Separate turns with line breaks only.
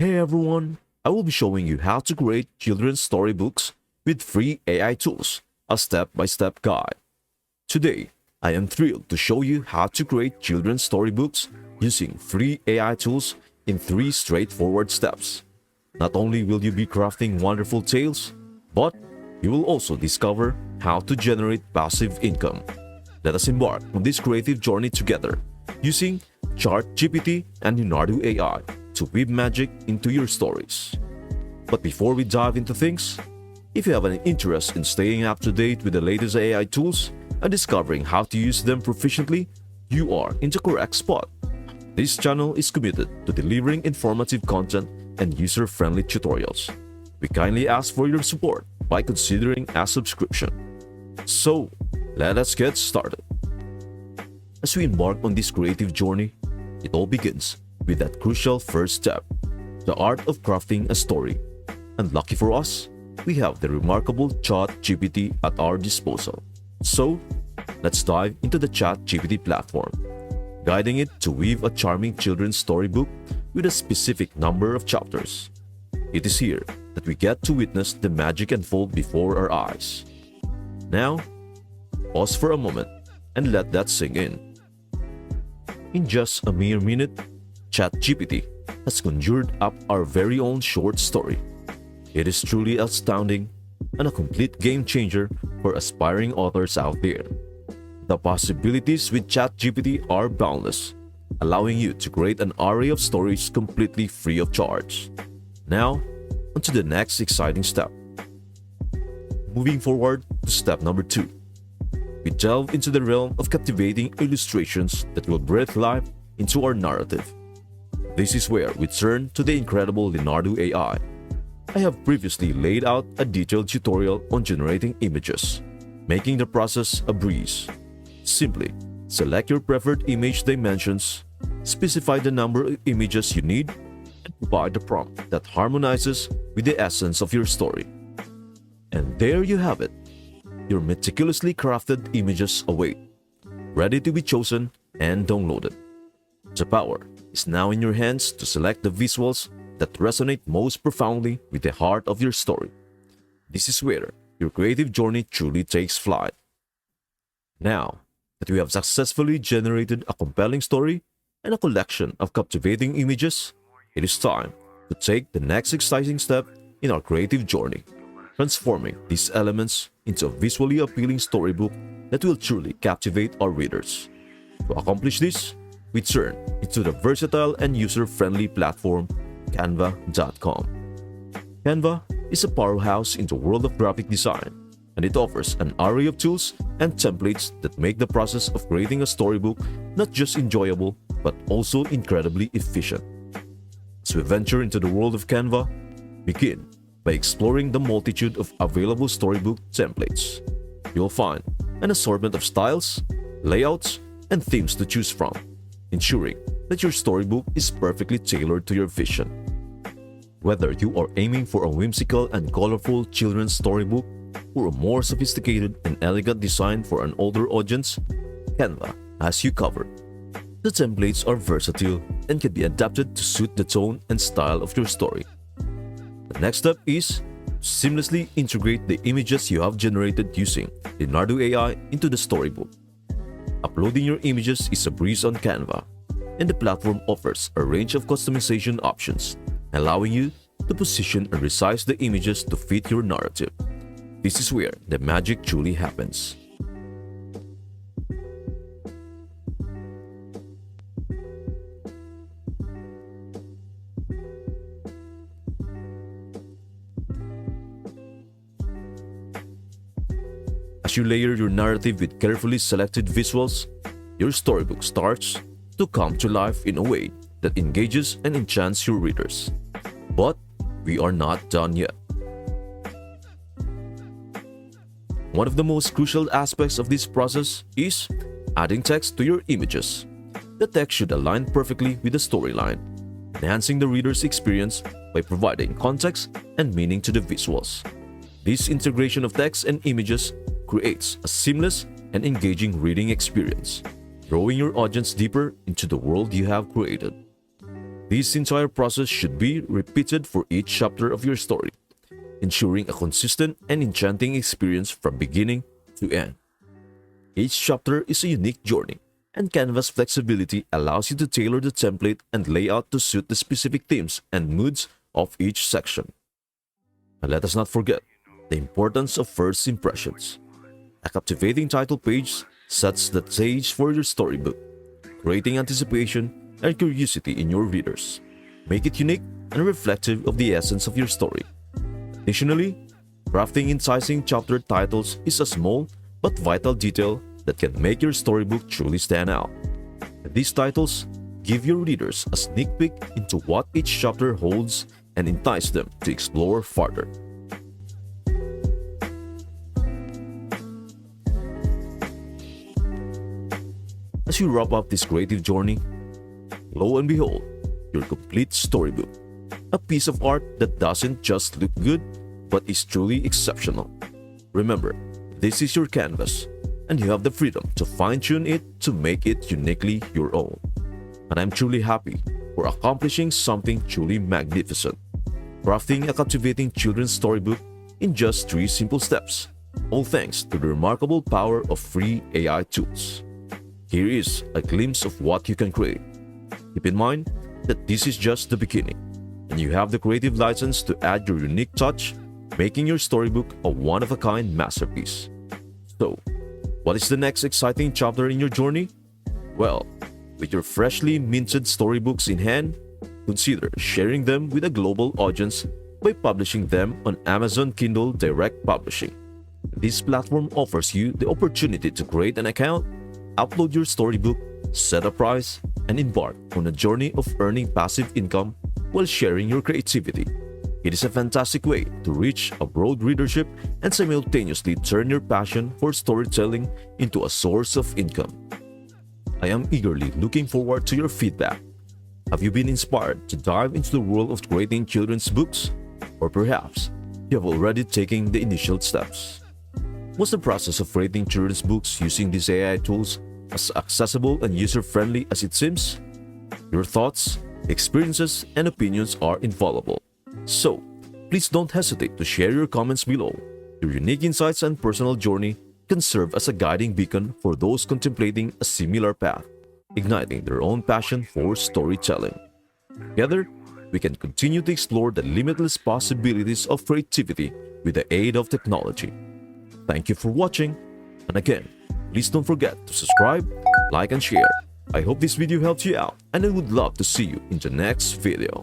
Hey everyone, I will be showing you how to create children's storybooks with free AI tools, a step-by-step guide. Today, I am thrilled to show you how to create children's storybooks using free AI tools in 3 straightforward steps. Not only will you be crafting wonderful tales, but you will also discover how to generate passive income. Let us embark on this creative journey together using ChatGPT and Leonardo AI to weave magic into your stories. But before we dive into things, if you have an interest in staying up to date with the latest AI tools and discovering how to use them proficiently, you are in the correct spot. This channel is committed to delivering informative content and user-friendly tutorials. We kindly ask for your support by considering a subscription. So, let us get started. As we embark on this creative journey, it all begins with that crucial first step, the art of crafting a story. And lucky for us, we have the remarkable ChatGPT at our disposal. So, let's dive into the ChatGPT platform, guiding it to weave a charming children's storybook with a specific number of chapters. It is here that we get to witness the magic unfold before our eyes. Now, pause for a moment and let that sink in. In just a mere minute, ChatGPT has conjured up our very own short story. It is truly astounding and a complete game changer for aspiring authors out there. The possibilities with ChatGPT are boundless, allowing you to create an array of stories completely free of charge. Now, onto the next exciting step. Moving forward to step number 2. We delve into the realm of captivating illustrations that will breathe life into our narrative. This is where we turn to the incredible Leonardo AI. I have previously laid out a detailed tutorial on generating images, making the process a breeze. Simply select your preferred image dimensions, specify the number of images you need, and provide the prompt that harmonizes with the essence of your story. And there you have it. Your meticulously crafted images await, ready to be chosen and downloaded. The power is now in your hands to select the visuals that resonate most profoundly with the heart of your story. This is where your creative journey truly takes flight. Now that we have successfully generated a compelling story and a collection of captivating images, it is time to take the next exciting step in our creative journey, transforming these elements into a visually appealing storybook that will truly captivate our readers. To accomplish this, we turn into the versatile and user-friendly platform Canva.com. Canva is a powerhouse in the world of graphic design, and it offers an array of tools and templates that make the process of creating a storybook not just enjoyable, but also incredibly efficient. As we venture into the world of Canva, begin by exploring the multitude of available storybook templates. You'll find an assortment of styles, layouts, and themes to choose from, ensuring that your storybook is perfectly tailored to your vision. Whether you are aiming for a whimsical and colorful children's storybook or a more sophisticated and elegant design for an older audience, Canva has you covered. The templates are versatile and can be adapted to suit the tone and style of your story. The next step is to seamlessly integrate the images you have generated using Leonardo AI into the storybook. Uploading your images is a breeze on Canva, and the platform offers a range of customization options, allowing you to position and resize the images to fit your narrative. This is where the magic truly happens. As you layer your narrative with carefully selected visuals, your storybook starts to come to life in a way that engages and enchants your readers. But we are not done yet. One of the most crucial aspects of this process is adding text to your images. The text should align perfectly with the storyline, enhancing the reader's experience by providing context and meaning to the visuals. This integration of text and images creates a seamless and engaging reading experience, drawing your audience deeper into the world you have created. This entire process should be repeated for each chapter of your story, ensuring a consistent and enchanting experience from beginning to end. Each chapter is a unique journey, and Canva's flexibility allows you to tailor the template and layout to suit the specific themes and moods of each section. And let us not forget the importance of first impressions. A captivating title page sets the stage for your storybook, creating anticipation and curiosity in your readers. Make it unique and reflective of the essence of your story. Additionally, crafting enticing chapter titles is a small but vital detail that can make your storybook truly stand out. These titles give your readers a sneak peek into what each chapter holds and entice them to explore further. As you wrap up this creative journey, lo and behold, your complete storybook. A piece of art that doesn't just look good, but is truly exceptional. Remember, this is your canvas, and you have the freedom to fine-tune it to make it uniquely your own. And I'm truly happy for accomplishing something truly magnificent, crafting a captivating children's storybook in just 3 simple steps, all thanks to the remarkable power of free AI tools. Here is a glimpse of what you can create. Keep in mind that this is just the beginning, and you have the creative license to add your unique touch, making your storybook a one-of-a-kind masterpiece. So, what is the next exciting chapter in your journey? Well, with your freshly minted storybooks in hand, consider sharing them with a global audience by publishing them on Amazon Kindle Direct Publishing. This platform offers you the opportunity to create an account, upload your storybook, set a price, and embark on a journey of earning passive income while sharing your creativity. It is a fantastic way to reach a broad readership and simultaneously turn your passion for storytelling into a source of income. I am eagerly looking forward to your feedback. Have you been inspired to dive into the world of creating children's books? Or perhaps you have already taken the initial steps? Was the process of creating children's books using these AI tools as accessible and user-friendly as it seems? Your thoughts, experiences, and opinions are invaluable. So, please don't hesitate to share your comments below. Your unique insights and personal journey can serve as a guiding beacon for those contemplating a similar path, igniting their own passion for storytelling. Together, we can continue to explore the limitless possibilities of creativity with the aid of technology. Thank you for watching, and again, please don't forget to subscribe, like, and share. I hope this video helped you out, and I would love to see you in the next video.